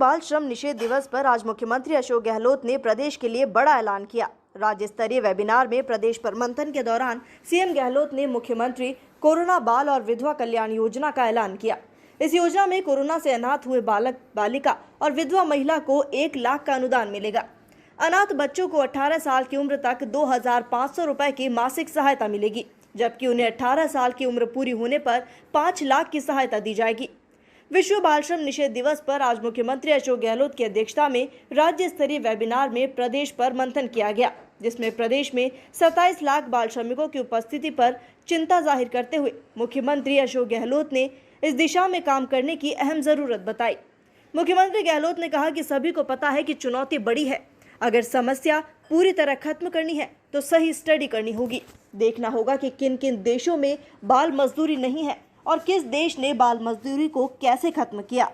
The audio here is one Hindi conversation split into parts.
बाल श्रम निषेध दिवस पर आज मुख्यमंत्री अशोक गहलोत ने प्रदेश के लिए बड़ा ऐलान किया। राज्य स्तरीय वेबिनार में प्रदेश पर मंथन के दौरान सीएम गहलोत ने मुख्यमंत्री कोरोना बाल और विधवा कल्याण योजना का ऐलान किया। इस योजना में कोरोना से अनाथ हुए बालक, बालिका और विधवा महिला को 1 लाख का अनुदान मिलेगा। अनाथ बच्चों को 18 साल की उम्र तक 2,500 रुपए की मासिक सहायता मिलेगी, जबकि उन्हें 18 साल की उम्र पूरी होने पर 5 लाख की सहायता दी जाएगी। विश्व बाल श्रम निषेध दिवस पर आज मुख्यमंत्री अशोक गहलोत की अध्यक्षता में राज्य स्तरीय वेबिनार में प्रदेश पर मंथन किया गया, जिसमें प्रदेश में 27 लाख बाल श्रमिकों की उपस्थिति पर चिंता जाहिर करते हुए मुख्यमंत्री अशोक गहलोत ने इस दिशा में काम करने की अहम जरूरत बताई। मुख्यमंत्री गहलोत ने कहा कि सभी को पता है कि चुनौती बड़ी है। अगर समस्या पूरी तरह खत्म करनी है तो सही स्टडी करनी होगी। देखना होगा कि किन किन देशों में बाल मजदूरी नहीं है और किस देश ने बाल मजदूरी को कैसे खत्म किया।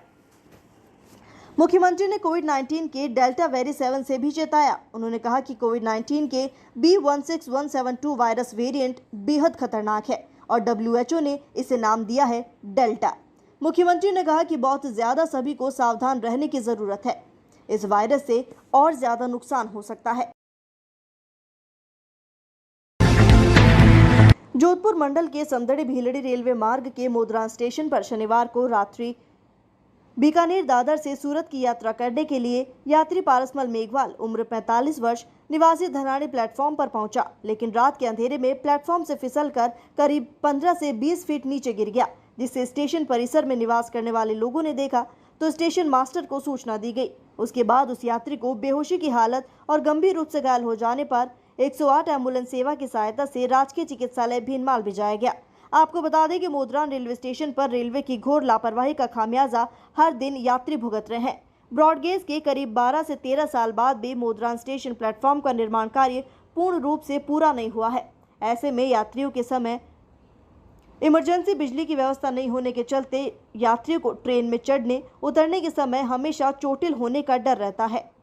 मुख्यमंत्री ने कोविड-19 के डेल्टा वेरी 7 से भी चेताया। उन्होंने कहा कि कोविड-19 के B16172 वायरस वेरिएंट बेहद खतरनाक है और WHO ने इसे नाम दिया है डेल्टा। मुख्यमंत्री ने कहा कि बहुत ज्यादा सभी को सावधान रहने की जरूरत है। इस वायरस से और ज्यादा नुकसान हो सकता है। जोधपुर मंडल के समदड़ी भीलड़ी रेलवे मार्ग के मोदरान स्टेशन पर शनिवार को रात्रि बीकानेर दादर से सूरत की यात्रा करने के लिए यात्री पारसमल मेघवाल उम्र 45 वर्ष निवासी धनानी प्लेटफॉर्म पर पहुंचा, लेकिन रात के अंधेरे में प्लेटफॉर्म से फिसलकर करीब 15 से 20 फीट नीचे गिर गया, जिसे स्टेशन परिसर में निवास करने वाले लोगों ने देखा तो स्टेशन मास्टर को सूचना दी गई। उसके बाद उस यात्री को बेहोशी की हालत और गंभीर रूप से घायल हो जाने पर 108 एम्बुलेंस सेवा की सहायता से राजकीय चिकित्सालय भीनमाल भिजाया गया। आपको बता दें कि मोदरान रेलवे स्टेशन पर रेलवे की घोर लापरवाही का खामियाजा हर दिन यात्री भुगत रहे हैं। ब्रॉडगेज के करीब 12 से 13 साल बाद भी मोदरान स्टेशन प्लेटफॉर्म का निर्माण कार्य पूर्ण रूप से पूरा नहीं हुआ है। ऐसे में यात्रियों के समय इमरजेंसी बिजली की व्यवस्था नहीं होने के चलते यात्रियों को ट्रेन में चढ़ने उतरने के समय हमेशा चोटिल होने का डर रहता है।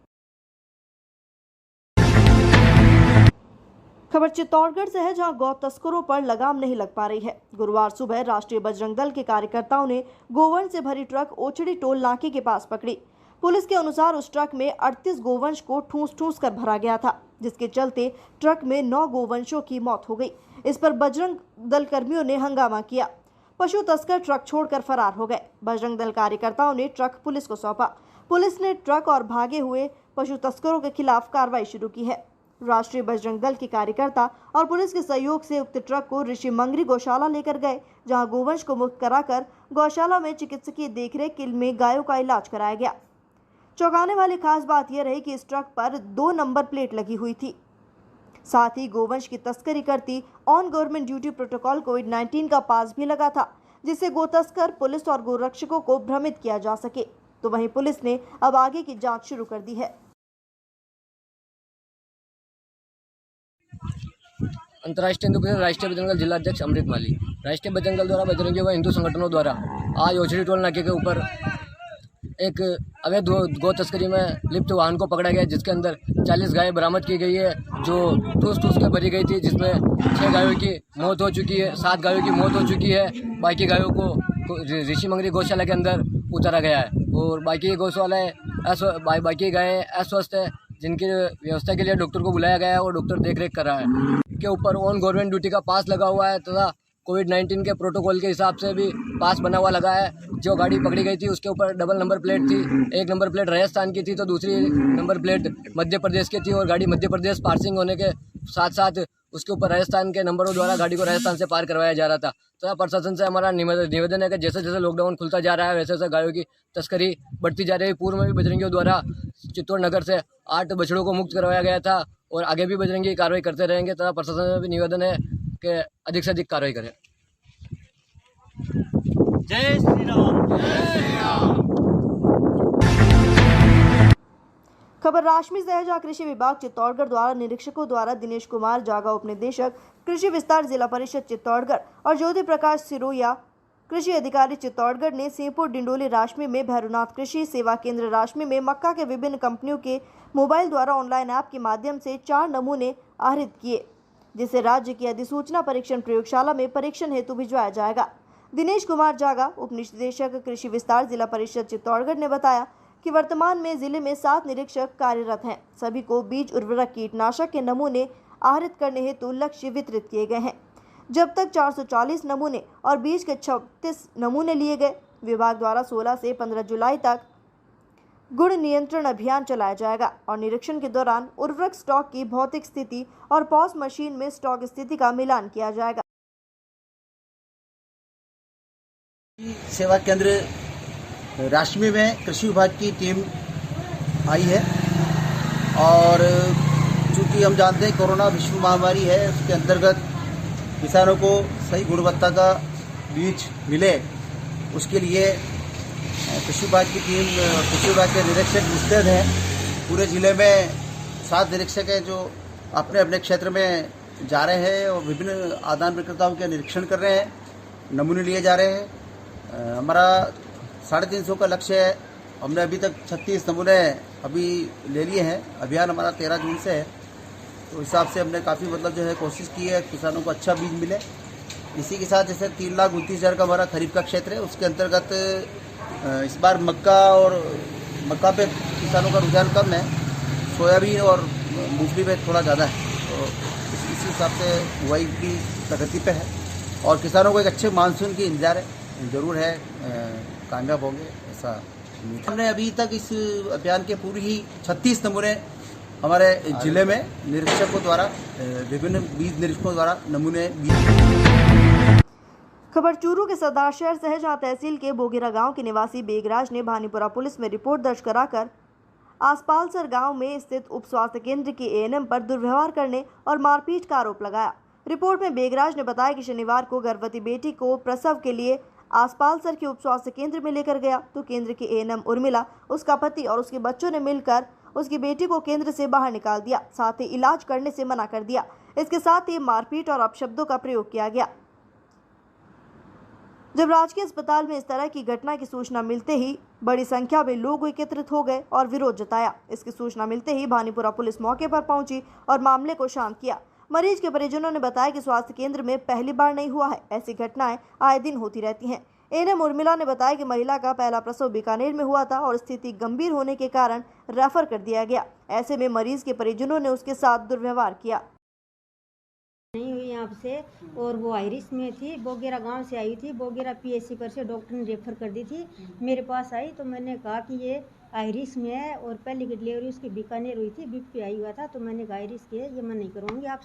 खबर चित्तौड़गढ़ से है, जहां गौ तस्करों पर लगाम नहीं लग पा रही है। गुरुवार सुबह राष्ट्रीय बजरंग दल के कार्यकर्ताओं ने गोवंश से भरी ट्रक ओचड़ी टोल नाके के पास पकड़ी। पुलिस के अनुसार उस ट्रक में 38 गोवंश को ठूस कर भरा गया था, जिसके चलते ट्रक में 9 गोवंशों की मौत हो गई। इस पर बजरंग दल कर्मियों ने हंगामा किया। पशु तस्कर ट्रक छोड़कर फरार हो गए। बजरंग दल कार्यकर्ताओं ने ट्रक पुलिस को सौंपा। पुलिस ने ट्रक और भागे हुए पशु तस्करों के खिलाफ कार्रवाई शुरू की है। राष्ट्रीय बजरंग दल के कार्यकर्ता और पुलिस के सहयोग से उक्त ट्रक को ऋषि मंगरी गौशाला लेकर गए, जहां गोवंश को मुक्त कराकर गौशाला में चिकित्सकीय देखरेख में गायों का इलाज कराया गया। चौंकाने वाली खास बात यह रही कि इस ट्रक पर 2 नंबर प्लेट लगी हुई थी। साथ ही गोवंश की तस्करी करती ऑन गवर्नमेंट ड्यूटी प्रोटोकॉल कोविड-19 का पास भी लगा था, जिससे गो तस्कर, पुलिस और गोरक्षकों को भ्रमित किया जा सके। तो वहीं पुलिस ने अब आगे की जांच शुरू कर दी है। अंतर्राष्ट्रीय हिंदू परिषद राष्ट्रीय बजरंग दल जिला अध्यक्ष अमृत माली। राष्ट्रीय बजरंग दल द्वारा बजरंगी व हिंदू संगठनों द्वारा आज ओछड़ी टोल नाके के ऊपर एक अवैध गौ तस्करी में लिप्त वाहन को पकड़ा गया, जिसके अंदर 40 गायें बरामद की गई है, जो ठूस के भरी गई थी, जिसमें 6 गायों की मौत हो चुकी है, 7 गायों की मौत हो चुकी है। बाकी गायों को ऋषि मंगरी गौशाला के अंदर उतारा गया है और बाकी गायें अस्वस्थ है, जिनकी व्यवस्था के लिए डॉक्टर को बुलाया गया है और डॉक्टर देखरेख कर रहा है। के ऊपर ऑन गवर्नमेंट ड्यूटी का पास लगा हुआ है तथा कोविड-19 के प्रोटोकॉल के हिसाब से भी पास बना हुआ लगा है। जो गाड़ी पकड़ी गई थी उसके ऊपर डबल नंबर प्लेट थी। एक नंबर प्लेट राजस्थान की थी तो दूसरी नंबर प्लेट मध्य प्रदेश की थी और गाड़ी मध्य प्रदेश पार्सिंग होने के साथ साथ उसके ऊपर राजस्थान के नंबरों द्वारा गाड़ी को राजस्थान से पार करवाया जा रहा था। तथा प्रशासन से हमारा निवेदन है कि जैसे जैसे लॉकडाउन खुलता जा रहा है वैसे वैसे गायों की तस्करी बढ़ती जा रही है। पूर्व में भी बजरंगियों द्वारा चित्तौड़ नगर से 8 बछड़ों को मुक्त करवाया गया था और आगे भी बजरंगी कार्रवाई करते रहेंगे। तथा प्रशासन में भी निवेदन है कि अधिक से अधिक कार्रवाई करें। जय श्री राम। जय श्री राम। खबर राशमी से है, जहाँ कृषि विभाग चित्तौड़गढ़ द्वारा निरीक्षकों द्वारा दिनेश कुमार जागा, उपनिदेशक कृषि विस्तार जिला परिषद चित्तौड़गढ़ और ज्योति प्रकाश सिरोया कृषि अधिकारी चित्तौड़गढ़ ने सीपुर डिंडोली राशमी में भैरवनाथ कृषि सेवा केंद्र राशमी में मक्का के विभिन्न कंपनियों के मोबाइल द्वारा ऑनलाइन ऐप के माध्यम से 4 नमूने आहरित किए, जिसे राज्य की अधिसूचना परीक्षण प्रयोगशाला में परीक्षण हेतु भिजवाया जाएगा। दिनेश कुमार जागा, उपनिदेशक कृषि विस्तार जिला परिषद चित्तौड़गढ़ ने बताया कि वर्तमान में जिले में 7 निरीक्षक कार्यरत हैं। सभी को बीज, उर्वरक, कीटनाशक के नमूने आहरित करने हेतु लक्ष्य वितरित किए गए हैं। जब तक 440 नमूने और बीज के 36 नमूने लिए गए। विभाग द्वारा 16 से 15 जुलाई तक गुण नियंत्रण अभियान चलाया जाएगा और निरीक्षण के दौरान उर्वरक स्टॉक की भौतिक स्थिति और पॉस मशीन में स्टॉक स्थिति का मिलान किया जाएगा। सेवा केंद्र राशमी में कृषि विभाग की टीम आई है और चूँकि हम जानते हैं कोरोना विश्व महामारी है, उसके अंतर्गत किसानों को सही गुणवत्ता का बीज मिले, उसके लिए कृषि विभाग की टीम, कृषि विभाग के निरीक्षक मुस्तैद हैं। पूरे ज़िले में 7 निरीक्षक हैं जो अपने अपने क्षेत्र में जा रहे हैं और विभिन्न आदान विक्रेताओं के निरीक्षण कर रहे हैं, नमूने लिए जा रहे हैं। हमारा 350 का लक्ष्य है। हमने अभी तक 36 नमूने अभी ले लिए हैं। अभियान हमारा 13 जून से है, तो हिसाब से हमने काफ़ी जो है कोशिश की है किसानों को अच्छा बीज मिले। इसी के साथ जैसे 3,29,000 का हमारा खरीफ का क्षेत्र है, उसके अंतर्गत इस बार मक्का पे किसानों का रुझान कम है, सोयाबीन और मूंगफली पे थोड़ा ज़्यादा है, तो इसी हिसाब से बुआई की प्रगति पे है और किसानों को एक अच्छे मानसून की इंतजार है, ज़रूर है, कामयाब होंगे ऐसा उम्मीद। हमने अभी तक इस अभियान के पूरी ही 36 नमूने हमारे जिले में निरीक्षकों द्वारा, विभिन्न बीज निरीक्षकों द्वारा नमूने खबर चूरू के सरदार शहर से है, जहां तहसील के बोगेरा गांव के निवासी बेगराज ने भानीपुरा पुलिस में रिपोर्ट दर्ज कराकर आसपालसर गांव में स्थित उप स्वास्थ्य केंद्र के एएनएम पर दुर्व्यवहार करने और मारपीट का आरोप लगाया। रिपोर्ट में बेगराज ने बताया कि शनिवार को गर्भवती बेटी को प्रसव के लिए आसपालसर के उप स्वास्थ्य केंद्र में लेकर गया, तो केंद्र की एएनएम उर्मिला, उसका पति और उसके बच्चों ने मिलकर उसकी बेटी को केंद्र से बाहर निकाल दिया, साथ ही इलाज करने से मना कर दिया। इसके साथ ही मारपीट और अपशब्दों का प्रयोग किया गया। जब राजकीय अस्पताल में इस तरह की घटना की सूचना मिलते ही बड़ी संख्या में लोग एकत्रित हो गए और विरोध जताया। इसकी सूचना मिलते ही भानीपुरा पुलिस मौके पर पहुंची और मामले को शांत किया। मरीज के परिजनों ने बताया कि स्वास्थ्य केंद्र में पहली बार नहीं हुआ है, ऐसी घटनाएं आए दिन होती रहती हैं। एएनएम उर्मिला ने बताया कि महिला का पहला प्रसव बीकानेर में हुआ था और स्थिति गंभीर होने के कारण रेफर कर दिया गया। ऐसे में मरीज के परिजनों ने उसके साथ दुर्व्यवहार किया। नहीं हुई यहाँ से, और वो आयरिस में थी, बोगेरा गांव से आई थी। बोगेरा पीएचसी पर से डॉक्टर ने रेफर कर दी थी। मेरे पास आई तो मैंने कहा कि ये आयरिस में है और पहले की डिलीवरी उसकी बीकानेर हुई थी, बीपी आई हुआ था, तो मैंने कहा आयरिस की है, ये मैं नहीं करवाऊँगी, आप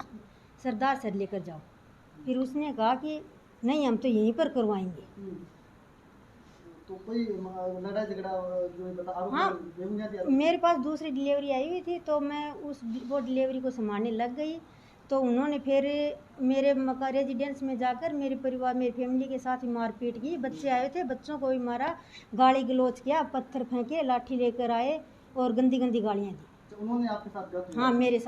सरदार सर लेकर जाओ। फिर उसने कहा कि नहीं, हम तो यहीं पर करवाएंगे। तो कोई लड़ाई झगड़ा जो बता, हाँ, मेरे पास दूसरी डिलीवरी आई हुई थी, तो मैं वो डिलीवरी को संभालने लग गई। तो उन्होंने फिर मेरे मकान रेजिडेंस में जाकर मेरे परिवार, मेरी फैमिली के साथ ही मारपीट की। बच्चे आए थे, बच्चों को भी मारा, गाली गलौज किया, पत्थर फेंके, लाठी लेकर आए और गंदी गंदी गालियाँ दी। तो उन्होंने आपके साथ हाँ, मेरे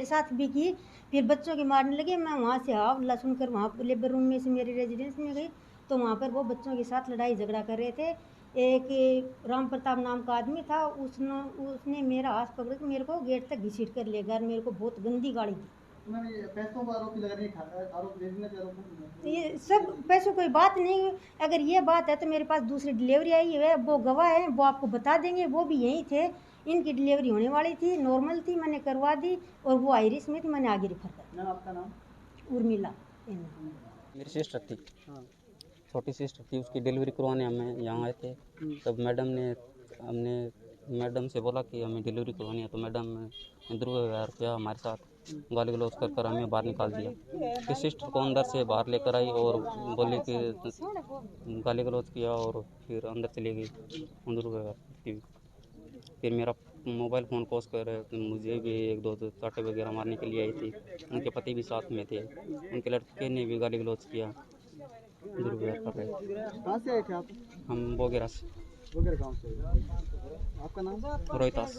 साथ भी की। फिर बच्चों के मारने लगे। मैं वहाँ से हल्ला सुनकर वहाँ लेबर रूम में से मेरे रेजिडेंस में गई, तो वहाँ पर वो बच्चों के साथ लड़ाई झगड़ा कर रहे थे। एक राम प्रताप नाम का आदमी था, उसने मेरा हाथ पकड़ के मेरे को गेट तक घसीट कर ले गया, मेरे को बहुत गंदी गाली दी। पैसों का आरोप लगा रही है, आरोप देने का आरोप। ये सब पैसों कोई बात नहीं। अगर ये बात है तो मेरे पास दूसरी डिलीवरी आई है, वो गवाह है, वो आपको बता देंगे। वो भी यहीं थे, इनकी डिलीवरी होने वाली थी, नॉर्मल थी, मैंने करवा दी और वो आयरिस में थी, मैंने आगे रेफर कर दिया। आपका नाम? उर्मिला। मेरी सिस्टर थी, छोटी सिस्टर थी, उसकी डिलीवरी करवाने हमें यहाँ आए थे। तब हमने मैडम से बोला कि हमें डिलीवरी करवानी है, तो मैडम ने दुर्व्यवहार किया हमारे साथ, गाली गलौज कर हमें बाहर निकाल दिया। फिर सिस्टर को अंदर से बाहर लेकर आई और बोले कि गाली गलौज किया और फिर अंदर चली गई दुर्व्यवहार करती हुई। फिर मेरा मोबाइल फ़ोन कोस कर मुझे भी 1-2 चाटे वगैरह मारने के लिए आई थी। उनके पति भी साथ में थे, उनके लड़के ने भी गाली गलौज किया, दुर्व्यवहार कर रहे थे। कहाँ से आए थे आप? हम बोगेरा से। बोगेरा गांव से। आपका नाम? रोहितास।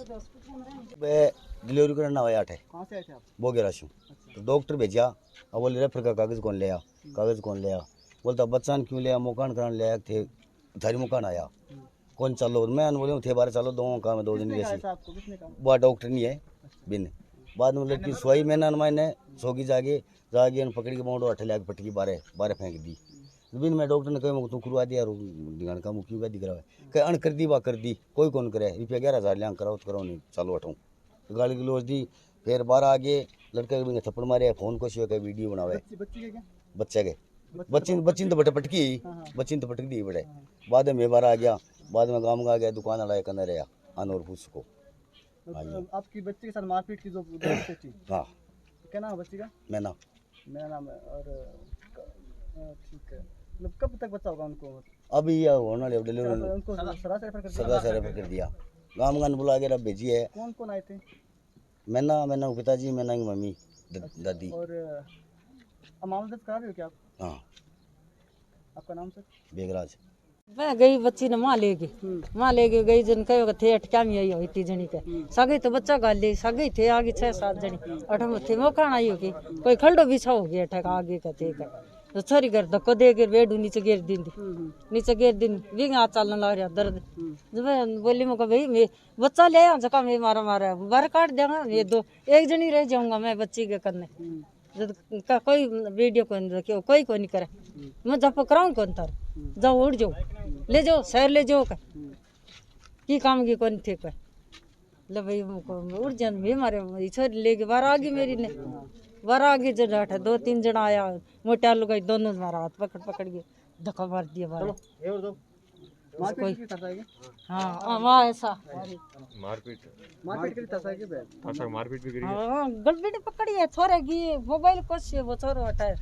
डिलीवरी करना हुआ 8 है। कहाँ से आए थे आप? बोगेरा से। तो डॉक्टर भेजा, अब बोले रेफर का कागज़ कौन ले आ, कागज़ कौन ले आ, बोलता बच्चा क्यों ले आ, मकान कराने ले आए थे, थारी मकान आया कौन चलो, मैं बोले थे बारे चलो, 2 काम है, 2 दिन जैसे वह डॉक्टर नहीं है बिन। बाद में लड़की सोई मैंने मैंने सोगी जागे पकड़ के मोड़ अठे लाख पट्टी की बारह फेंक दी। बिन मैं डॉक्टर ने कहे तू करवा दिया ध्यान का क्यों क्या दिख रहा है कह अन कर दी बा कर दी कोई कौन करे रुपया 11,000 लिया कराओ तो कराओ नहीं चालू हटाऊँ गाली गलोच दी फिर 12 आगे लड़के के थप्पड़ मारे फोन को का वीडियो बनावे बच्चे के बच्ची तो बटे पटकी बच्ची तो पटक दी बड़े बाद में 12 आ गया बाद में गाँव में आ गया दुकान वाला एक अंदर आया आन और पूछ को आपकी बच्ची के साथ मारपीट की जो थी हाँ क्या नाम है बच्ची का मैना मेरा नाम है और ठीक है मतलब कब तक बच्चा होगा उनको अभी यह होने वाले डिलीवरी उनको सरा से रेफर कर दिया गाँव गान बुला के भेजी है कौन कौन आए थे मैना पिताजी मैना की मम्मी दादी और मामला दर्ज करा रहे हो क्या आप हाँ आपका नाम सर बेगराज मैं गई बच्ची ने माँ ले गई गई जन कहो थे अटका में आई इतनी जनी के सगे तो बच्चा गाल ली सगे थे आगे 6-7 जनी अठम थे मौका आई होगी कोई खलडो बिछा हो गया अटक आगे का थे तो छोरी घर धक्को दे गिर बेडू नीचे गिर दिन नीचे गिर दिन भी हाथ चलने लग रहा दर्द जब मैं बोली मैं भाई मैं बच्चा ले आऊँ जका मैं मारा बार काट देगा ये 2 एक जनी रह जाऊंगा मैं बच्ची के करने कोई वीडियो कौन देखियो कोई को नहीं करे मैं जब कराऊं कौन तार जाओ उड़ जाओ ले जाओ शहर ले जाओ की काम की कौन थे का ले भाई उड़ जान भी मारे छोरी लेके बाहर आ गई मेरी ने बाहर आ गई जब 2-3 जना आया मोटा लोग दोनों मारा हाथ पकड़ के धक्का मार दिया बाहर हाँ वहाँ ऐसा मारपीट की तरह की बहन मारपीट भी हाँ गलबी ने पकड़ी है छोरे की मोबाइल कुछ वो छोरो हटाए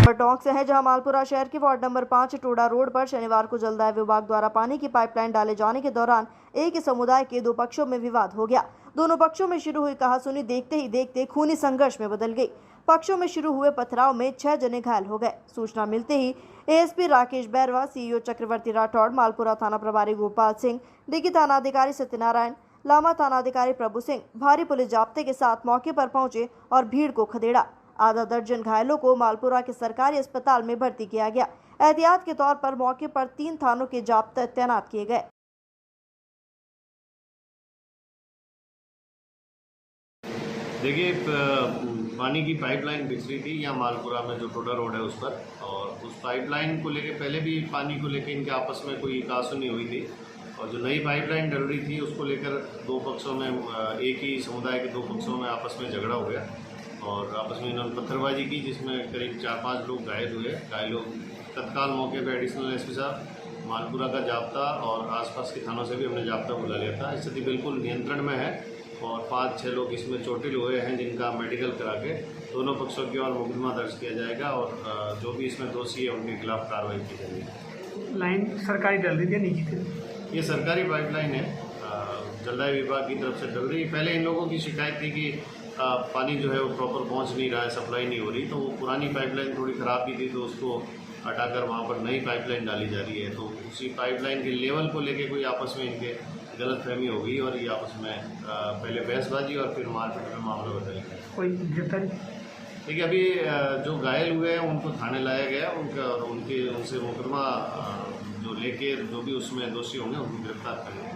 टोंक से है जहां मालपुरा शहर के वार्ड नंबर 5 टोडा रोड पर शनिवार को जलदाय विभाग द्वारा पानी की पाइपलाइन डाले जाने के दौरान एक ही समुदाय के 2 पक्षों में विवाद हो गया। दोनों पक्षों में शुरू हुई कहासुनी देखते ही देखते खूनी संघर्ष में बदल गई। पक्षों में शुरू हुए पथराव में 6 जने घायल हो गए। सूचना मिलते ही एएसपी राकेश बैरवा, सीईओ चक्रवर्ती राठौड़, मालपुरा थाना प्रभारी गोपाल सिंह, डिगी थाना अधिकारी सत्यनारायण, लामा थाना अधिकारी प्रभु सिंह भारी पुलिस जाब्ते के साथ मौके पर पहुंचे और भीड़ को खदेड़ा। आधा दर्जन घायलों को मालपुरा के सरकारी अस्पताल में भर्ती किया गया। एहतियात के तौर पर मौके पर 3 थानों के जाब्ते तैनात किए गए। देखिए, पानी की पाइपलाइन बिछड़ी थी यहाँ मालपुरा में जो टोडा रोड है उस पर, और उस पाइपलाइन को लेके पहले भी पानी को लेके इनके आपस में कोई कहासुनी हुई थी, और जो नई पाइपलाइन डल रही थी उसको लेकर 2 पक्षों में, एक ही समुदाय के 2 पक्षों में आपस में झगड़ा हो गया और आपस में इन्होंने पत्थरबाजी की, जिसमें करीब 4-5 लोग घायल हुए। घायलों तत्काल मौके पर एडिशनल एसपी साहब, मालपुरा का जाब्ता और आसपास के थानों से भी हमने जाब्ता बुला लिया था। स्थिति बिल्कुल नियंत्रण में है और 5-6 लोग इसमें चोटिल हुए हैं, जिनका मेडिकल करा के दोनों पक्षों की ओर मुकदमा दर्ज किया जाएगा और जो भी इसमें दोषी है उनके खिलाफ कार्रवाई की जाएगी। लाइन सरकारी डल रही थी निजी थी? ये सरकारी पाइपलाइन है, जलदाय विभाग की तरफ से डल रही है। पहले इन लोगों की शिकायत थी कि पानी जो है वो प्रॉपर पहुंच नहीं रहा है, सप्लाई नहीं हो रही, तो वो पुरानी पाइपलाइन थोड़ी ख़राब भी थी तो उसको हटाकर वहाँ पर नई पाइपलाइन डाली जा रही है। तो उसी पाइपलाइन के लेवल को लेके कोई आपस में इनके गलतफहमी हो गई और ये आपस में पहले बहसबाजी और फिर मारपीट में मामला बदल गया। कोई गिरफ्तारी? देखिए, अभी जो घायल हुए हैं उनको थाने लाया गया, उनका और उनसे मुकदमा जो लेके जो भी उसमें दोषी होंगे उनको गिरफ्तार करेंगे।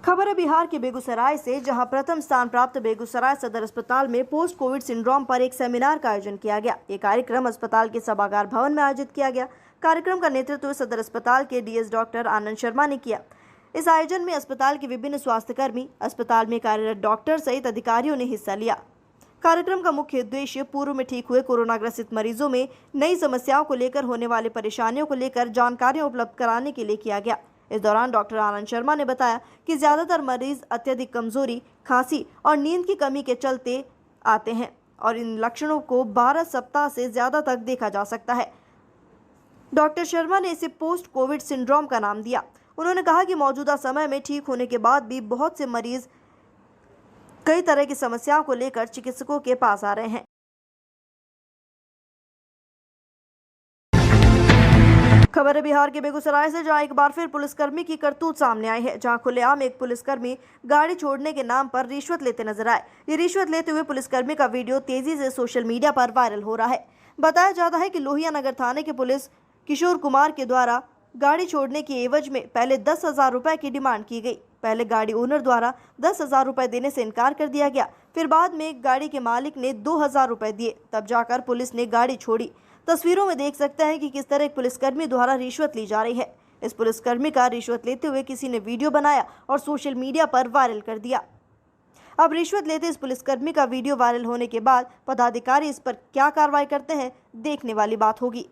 खबर है बिहार के बेगूसराय से, जहां प्रथम स्थान प्राप्त बेगूसराय सदर अस्पताल में पोस्ट कोविड सिंड्रोम पर एक सेमिनार का आयोजन किया गया। ये कार्यक्रम अस्पताल के सभागार भवन में आयोजित किया गया। कार्यक्रम का नेतृत्व सदर अस्पताल के डीएस डॉक्टर आनंद शर्मा ने किया। इस आयोजन में अस्पताल के विभिन्न स्वास्थ्यकर्मी, अस्पताल में कार्यरत डॉक्टर सहित अधिकारियों ने हिस्सा लिया। कार्यक्रम का मुख्य उद्देश्य पूर्व में ठीक हुए कोरोना ग्रसित मरीजों में नई समस्याओं को लेकर होने वाली परेशानियों को लेकर जानकारी उपलब्ध कराने के लिए किया गया। इस दौरान डॉक्टर आनंद शर्मा ने बताया कि ज्यादातर मरीज अत्यधिक कमजोरी, खांसी और नींद की कमी के चलते आते हैं और इन लक्षणों को 12 सप्ताह से ज्यादा तक देखा जा सकता है। डॉक्टर शर्मा ने इसे पोस्ट कोविड सिंड्रोम का नाम दिया। उन्होंने कहा कि मौजूदा समय में ठीक होने के बाद भी बहुत से मरीज कई तरह की समस्याओं को लेकर चिकित्सकों के पास आ रहे हैं। खबर है बिहार के बेगूसराय से, जहां एक बार फिर पुलिसकर्मी की करतूत सामने आई है। जहां खुलेआम एक पुलिसकर्मी गाड़ी छोड़ने के नाम पर रिश्वत लेते नजर आए। ये रिश्वत लेते हुए पुलिसकर्मी का वीडियो तेजी से सोशल मीडिया पर वायरल हो रहा है। बताया जाता है कि लोहिया नगर थाने के पुलिस किशोर कुमार के द्वारा गाड़ी छोड़ने की एवज में पहले 10,000 रुपए की डिमांड की गई। पहले गाड़ी ओनर द्वारा 10,000 रुपए देने से इनकार कर दिया गया। फिर बाद में गाड़ी के मालिक ने 2000 रुपए दिए, तब जाकर पुलिस ने गाड़ी छोड़ी। तस्वीरों में देख सकते हैं कि किस तरह एक पुलिसकर्मी द्वारा रिश्वत ली जा रही है। इस पुलिसकर्मी का रिश्वत लेते हुए किसी ने वीडियो बनाया और सोशल मीडिया पर वायरल कर दिया। अब रिश्वत लेते इस पुलिसकर्मी का वीडियो वायरल होने के बाद पदाधिकारी इस पर क्या कार्रवाई करते हैं, देखने वाली बात होगी।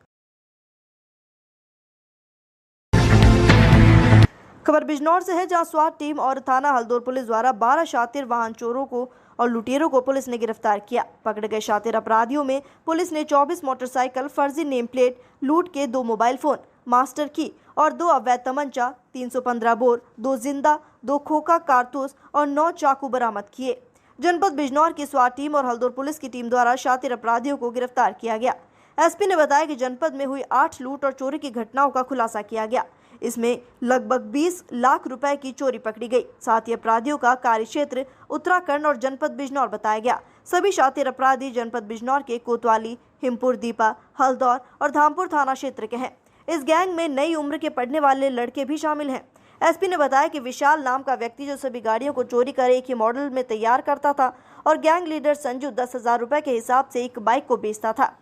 खबर बिजनौर से है, जहां स्वाट टीम और थाना हल्दौर पुलिस द्वारा 12 शातिर वाहन चोरों को और लुटेरों को पुलिस ने गिरफ्तार किया। पकड़े गए शातिर अपराधियों में पुलिस ने 24 मोटरसाइकिल, फर्जी नेम प्लेट, लूट के 2 मोबाइल फोन, मास्टर की और 2 अवैध तमंचा, 315 बोर, 2 जिंदा, 2 खोखा कारतूस और 9 चाकू बरामद किए। जनपद बिजनौर की स्वाट टीम और हल्दौर पुलिस की टीम द्वारा शातिर अपराधियों को गिरफ्तार किया गया। एसपी ने बताया कि जनपद में हुई 8 लूट और चोरी की घटनाओं का खुलासा किया गया। इसमें लगभग 20 लाख रुपए की चोरी पकड़ी गई। साथ ही अपराधियों का कार्यक्षेत्र उत्तराखंड और जनपद बिजनौर बताया गया। सभी शातिर अपराधी जनपद बिजनौर के कोतवाली, हिमपुर दीपा, हल्दौर और धामपुर थाना क्षेत्र के हैं। इस गैंग में नई उम्र के पढ़ने वाले लड़के भी शामिल हैं। एसपी ने बताया कि विशाल नाम का व्यक्ति जो सभी गाड़ियों को चोरी कर एक ही मॉडल में तैयार करता था और गैंग लीडर संजू 10,000 रुपए के हिसाब से एक बाइक को बेचता था।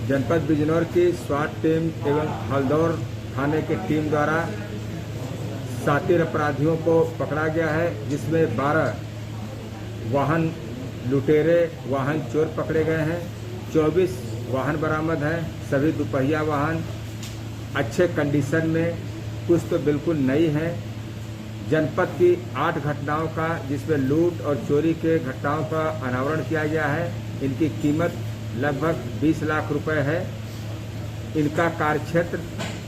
जनपद बिजनौर की स्वाट टीम एवं हल्दौर थाने की टीम द्वारा शातिर अपराधियों को पकड़ा गया है, जिसमें 12 वाहन लुटेरे, वाहन चोर पकड़े गए हैं। 24 वाहन बरामद हैं, सभी दुपहिया वाहन अच्छे कंडीशन में, कुछ तो बिल्कुल नई हैं। जनपद की 8 घटनाओं का, जिसमें लूट और चोरी के घटनाओं का अनावरण किया गया है। इनकी कीमत लगभग 20 लाख रुपए है। इनका कार्यक्षेत्र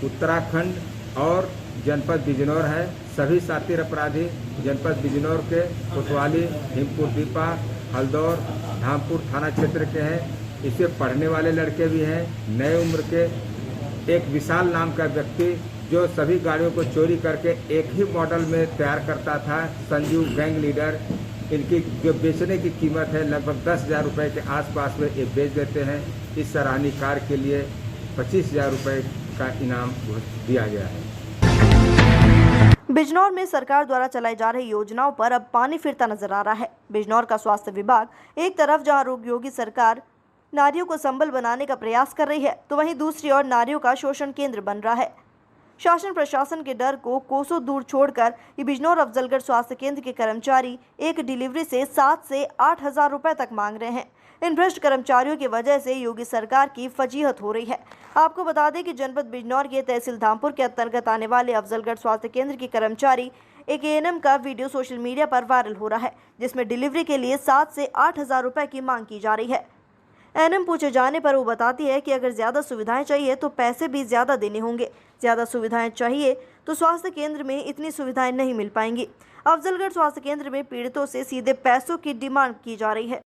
उत्तराखंड और जनपद बिजनौर है। सभी शातिर अपराधी जनपद बिजनौर के कोतवाली, हिमपुर दीपा, हल्दौर, धामपुर थाना क्षेत्र के हैं। इसे पढ़ने वाले लड़के भी हैं, नए उम्र के। एक विशाल नाम का व्यक्ति जो सभी गाड़ियों को चोरी करके एक ही मॉडल में तैयार करता था, संजू गैंग लीडर। इनकी जो बेचने की कीमत है लगभग 10,000 रुपये के आसपास में ये बेच देते हैं। इस सराहनीय कार्य के लिए 25,000 रुपये का इनाम दिया गया है। बिजनौर में सरकार द्वारा चलाई जा रही योजनाओं पर अब पानी फिरता नजर आ रहा है। बिजनौर का स्वास्थ्य विभाग एक तरफ जहां रोग योगी सरकार नारियों को संबल बनाने का प्रयास कर रही है, तो वहीं दूसरी ओर नारियों का शोषण केंद्र बन रहा है। शासन प्रशासन के डर को कोसों दूर छोड़कर ये बिजनौर अफजलगढ़ स्वास्थ्य केंद्र के कर्मचारी एक डिलीवरी से 7 से 8,000 रुपए तक मांग रहे हैं। इन भ्रष्ट कर्मचारियों की वजह से योगी सरकार की फजीहत हो रही है। आपको बता दें कि जनपद बिजनौर के तहसील धामपुर के अंतर्गत आने वाले अफजलगढ़ स्वास्थ्य केंद्र के कर्मचारी एक एएनएम का वीडियो सोशल मीडिया पर वायरल हो रहा है, जिसमें डिलीवरी के लिए 7 से 8,000 रुपए की मांग की जा रही है। एएनएम पूछे जाने पर वो बताती है कि अगर ज्यादा सुविधाएं चाहिए तो पैसे भी ज्यादा देने होंगे। ज्यादा सुविधाएं चाहिए तो स्वास्थ्य केंद्र में इतनी सुविधाएं नहीं मिल पाएंगी। अफजलगढ़ स्वास्थ्य केंद्र में पीड़ितों से सीधे पैसों की डिमांड की जा रही है।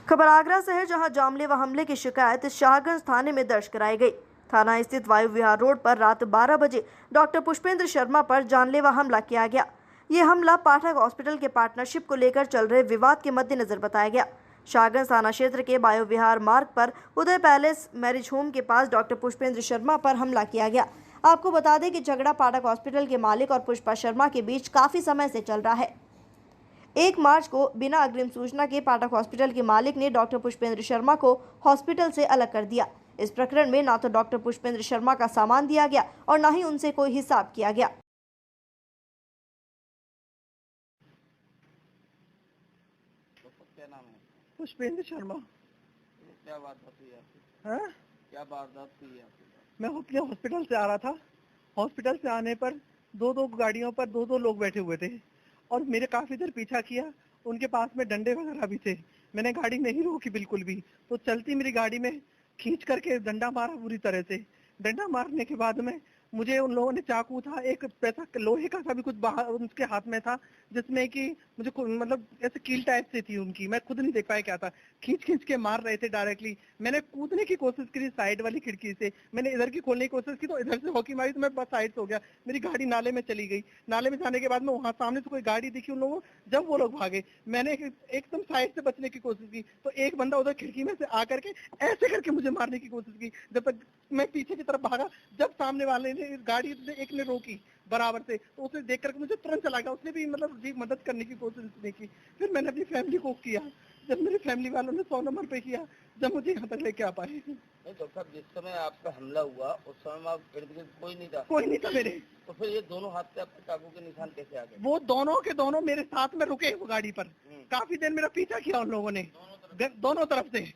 खबर आगरा से है, जहां जानलेवा हमले की शिकायत शाहगंज थाने में दर्ज कराई गई। थाना स्थित वायु विहार रोड पर रात 12 बजे डॉक्टर पुष्पेंद्र शर्मा पर जानलेवा हमला किया गया। ये हमला पाठक हॉस्पिटल के पार्टनरशिप को लेकर चल रहे विवाद के मद्देनजर बताया गया। शाहगंज थाना क्षेत्र के वायु विहार मार्ग पर उदय पैलेस मैरिज होम के पास डॉक्टर पुष्पेंद्र शर्मा पर हमला किया गया। आपको बता दें कि झगड़ा पाठक हॉस्पिटल के मालिक और पुष्पा शर्मा के बीच काफी समय से चल रहा है। 1 मार्च को बिना अग्रिम सूचना के पाठक हॉस्पिटल के मालिक ने डॉक्टर पुष्पेंद्र शर्मा को हॉस्पिटल से अलग कर दिया। इस प्रकरण में ना तो डॉक्टर पुष्पेंद्र शर्मा का सामान दिया गया और न ही उनसे कोई हिसाब किया गया। क्या नाम है? पुष्पेंद्र शर्मा। क्या वारदात हुई आपकी? हाँ? क्या वारदात हुई आपकी? मैं अपने हॉस्पिटल से आ रहा था। हॉस्पिटल से आने पर दो गाड़ियों पर दो लोग बैठे हुए थे और मेरे काफी देर पीछा किया। उनके पास में डंडे वगैरह भी थे। मैंने गाड़ी नहीं रोकी बिल्कुल भी, तो चलती मेरी गाड़ी में खींच करके डंडा मारा बुरी तरह से। डंडा मारने के बाद में मुझे उन लोगों ने चाकू था, एक पैसा लोहे का सा भी कुछ उनके हाथ में था, जिसमें कि मुझे मतलब ऐसे कील टाइप से थी उनकी, मैं खुद नहीं देख पाया क्या था। खींच खींच के मार रहे थे डायरेक्टली। मैंने कूदने की कोशिश करी साइड वाली खिड़की से, मैंने इधर की खोलने की कोशिश की तो इधर से हॉकी मारी तो मैं बस साइड से हो गया, मेरी गाड़ी नाले में चली गई। नाले में जाने के बाद में वहां सामने से कोई गाड़ी दिखी उन लोगों, जब वो लोग भागे मैंने एकदम साइड से बचने की कोशिश की तो एक बंदा उधर खिड़की में से आकर के ऐसे करके मुझे मारने की कोशिश की। जब तक मैं पीछे की तरफ भागा, जब सामने वाले ने गाड़ी एक ने रोकी बराबर से, तो उसने देख करके मुझे तुरंत चला गया। उसने भी मतलब मदद करने की कोशिश नहीं की। फिर मैंने अपनी फैमिली को किया, जब मेरी फैमिली वालों ने 100 नंबर पे किया, जब मुझे यहाँ तक लेके आ पाए। नहीं तो साहब, जिस समय आप पे हमला हुआ उस समय आप इर्द गिर्द कोई नहीं था? कोई नहीं था मेरे। तो फिर ये दोनों हाथ से आपके चाकू के निशान कैसे आ गए? वो दोनों के दोनों मेरे साथ में रुके वो गाड़ी पर, काफी देर मेरा पीछा किया उन लोगों ने, दोनों तरफ से,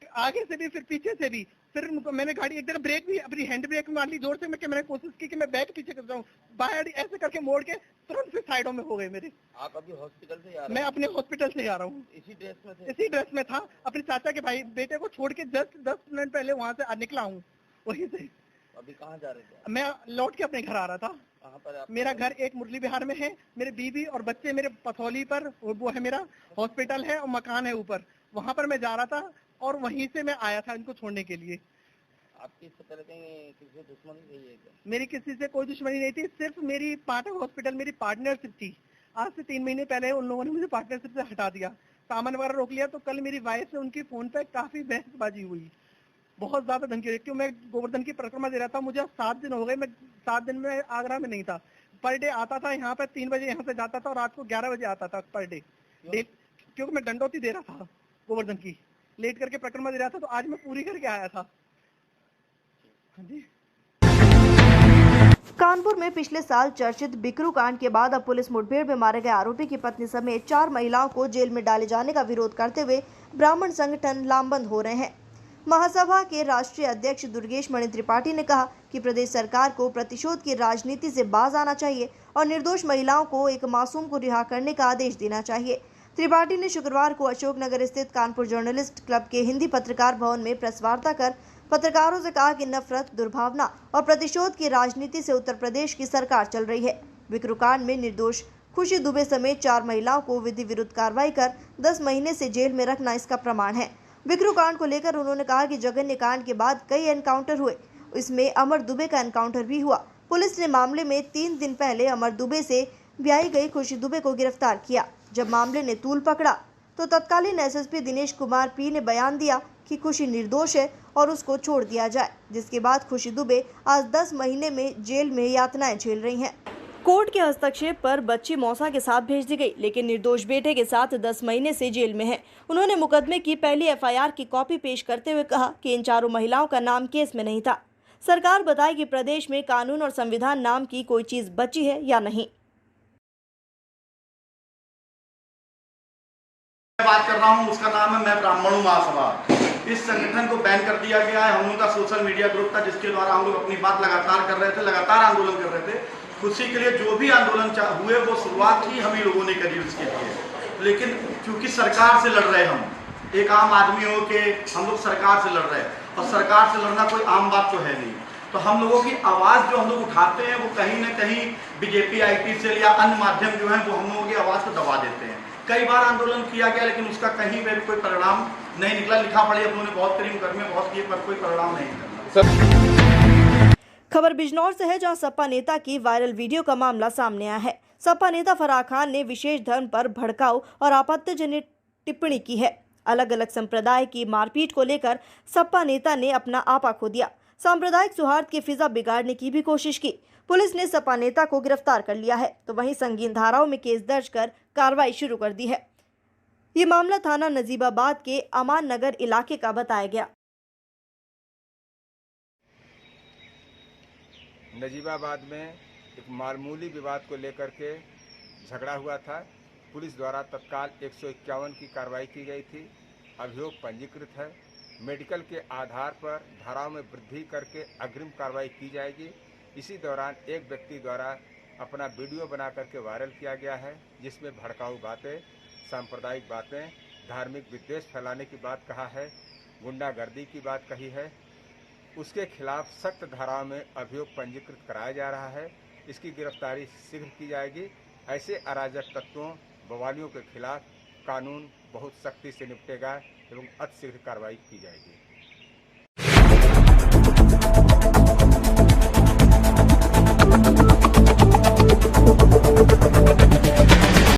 आगे से भी फिर पीछे से भी। फिर मैंने गाड़ी एक तरफ ब्रेक भी अपनी हैंड ब्रेक मार ली जोर से, मैंने कोशिश की कि मैं बैक पीछे कर जाऊं, बाहर ऐसे करके मोड़ के तुरंत फिर साइडों में हो गए मेरे। आप अभी हॉस्पिटल से आ रहे? मैं अपने हॉस्पिटल से आ रहा हूँ। इसी ड्रेस में थे? इसी ड्रेस में था, अपने चाचा के भाई बेटे को छोड़ के जस्ट 10 मिनट पहले वहाँ से निकला हूँ वहीं से। अभी कहाँ जा रहे थे? मैं लौट के अपने घर आ रहा था। कहाँ पर? मेरा घर एक मुरली बिहार में है, मेरे बीवी और बच्चे मेरे पथौली पर, वो है मेरा हॉस्पिटल है और मकान है ऊपर, वहाँ पर मैं जा रहा था और वहीं से मैं आया था इनको छोड़ने के लिए। आपकी इससे पहले कहीं किसी से दुश्मनी रही है क्या? मेरी किसी से कोई दुश्मनी नहीं थी, सिर्फ मेरी पाठक हॉस्पिटल मेरी पार्टनरशिप थी। आज से 3 महीने पहले उन लोगों ने मुझे पार्टनरशिप से हटा दिया, सामान वगैरह रोक लिया। तो कल मेरी वाइफ से उनकी फोन पे काफी बहसबाजी हुई, बहुत ज्यादा धमकी रही। क्यों? मैं गोवर्धन की परिक्रमा दे रहा था, मुझे 7 दिन हो गए, मैं 7 दिन में आगरा में नहीं था। पर डे आता था यहाँ पे, 3 बजे यहाँ से जाता था और रात को 11 बजे आता था पर डे, क्योंकि मैं दंडौती दे रहा था गोवर्धन की, लेट करके परिक्रमा दे रहा था। तो आज मैं पूरी करके आया था। कानपुर में पिछले साल चर्चित बिकरू कांड के बाद अब पुलिस मुठभेड़ में मारे गए आरोपी की पत्नी समेत 4 महिलाओं को जेल में डाले जाने का विरोध करते हुए ब्राह्मण संगठन लामबंद हो रहे हैं। महासभा के राष्ट्रीय अध्यक्ष दुर्गेश मणि त्रिपाठी ने कहा कि प्रदेश सरकार को प्रतिशोध की राजनीति से बाज आना चाहिए और निर्दोष महिलाओं को एक मासूम को रिहा करने का आदेश देना चाहिए। त्रिपाठी ने शुक्रवार को अशोकनगर स्थित कानपुर जर्नलिस्ट क्लब के हिंदी पत्रकार भवन में प्रेस वार्ता कर पत्रकारों से कहा कि नफरत, दुर्भावना और प्रतिशोध की राजनीति से उत्तर प्रदेश की सरकार चल रही है। बिकरू कांड में निर्दोष खुशी दुबे समेत 4 महिलाओं को विधि विरुद्ध कार्रवाई कर 10 महीने से जेल में रखना इसका प्रमाण है। बिकरू कांड को लेकर उन्होंने कहा कि जघन्य कांड के बाद कई एनकाउंटर हुए, इसमें अमर दुबे का एनकाउंटर भी हुआ। पुलिस ने मामले में 3 दिन पहले अमर दुबे से ब्याही गई खुशी दुबे को गिरफ्तार किया। जब मामले ने तूल पकड़ा तो तत्कालीन एसएसपी दिनेश कुमार पी ने बयान दिया कि खुशी निर्दोष है और उसको छोड़ दिया जाए, जिसके बाद खुशी दुबे आज 10 महीने में जेल में यातनाएं झेल रही हैं। कोर्ट के हस्तक्षेप पर बच्ची मौसा के साथ भेज दी गई, लेकिन निर्दोष बेटे के साथ 10 महीने से जेल में है। उन्होंने मुकदमे की पहली एफआईआर की कॉपी पेश करते हुए कहा कि इन 4 महिलाओं का नाम केस में नहीं था। सरकार बताए कि प्रदेश में कानून और संविधान नाम की कोई चीज बची है या नहीं। बात कर रहा हूं उसका नाम है मैं ब्राह्मणों महासभा। इस संगठन को बैन कर दिया गया है। हम लोग का सोशल मीडिया ग्रुप था जिसके द्वारा हम लोग अपनी बात लगातार कर रहे थे, लगातार आंदोलन कर रहे थे। खुशी के लिए जो भी आंदोलन हुए वो शुरुआत ही हम ही लोगों ने करी उसके लिए, लेकिन क्योंकि सरकार से लड़ रहे हम, एक आम आदमी हो के हम लोग सरकार से लड़ रहे हैं और सरकार से लड़ना कोई आम बात तो है नहीं। तो हम लोगों की आवाज़ जो हम लोग उठाते हैं वो कहीं ना कहीं बीजेपी आईटी सेल या अन्य माध्यम जो है वो हम लोगों की आवाज़ को दबा देते हैं। कई बार आंदोलन किया गया लेकिन उसका कहीं भी कोई परिणाम नहीं निकला। लिखा पढ़ी हम लोगों ने बहुत करी, मुकदमे बहुत किए पर कोई परिणाम नहीं निकला। खबर बिजनौर से है, जहां सपा नेता की वायरल वीडियो का मामला सामने आया है। सपा नेता फराह खान ने विशेष धर्म पर भड़काऊ और आपत्तिजनक टिप्पणी की है। अलग अलग संप्रदाय की मारपीट को लेकर सपा नेता ने अपना आपा खो दिया। सांप्रदायिक सौहार्द की फिजा बिगाड़ने की भी कोशिश की। पुलिस ने सपा नेता को गिरफ्तार कर लिया है, तो वहीं संगीन धाराओं में केस दर्ज कर कार्रवाई शुरू कर दी है। ये मामला थाना नजीबाबाद के अमान नगर इलाके का बताया गया। नजीबाबाद में एक मामूली विवाद को लेकर के झगड़ा हुआ था। पुलिस द्वारा तत्काल 151 की कार्रवाई की गई थी। अभियोग पंजीकृत है। मेडिकल के आधार पर धाराओं में वृद्धि करके अग्रिम कार्रवाई की जाएगी। इसी दौरान एक व्यक्ति द्वारा अपना वीडियो बना करके वायरल किया गया है, जिसमें भड़काऊ बातें, सांप्रदायिक बातें, धार्मिक विद्वेष फैलाने की बात कहा है, गुंडागर्दी की बात कही है। उसके खिलाफ सख्त धारा में अभियोग पंजीकृत कराया जा रहा है। इसकी गिरफ्तारी शीघ्र की जाएगी। ऐसे अराजक तत्वों बवालियों के खिलाफ कानून बहुत सख्ती से निपटेगा एवं अतिशीघ्र कार्रवाई की जाएगी।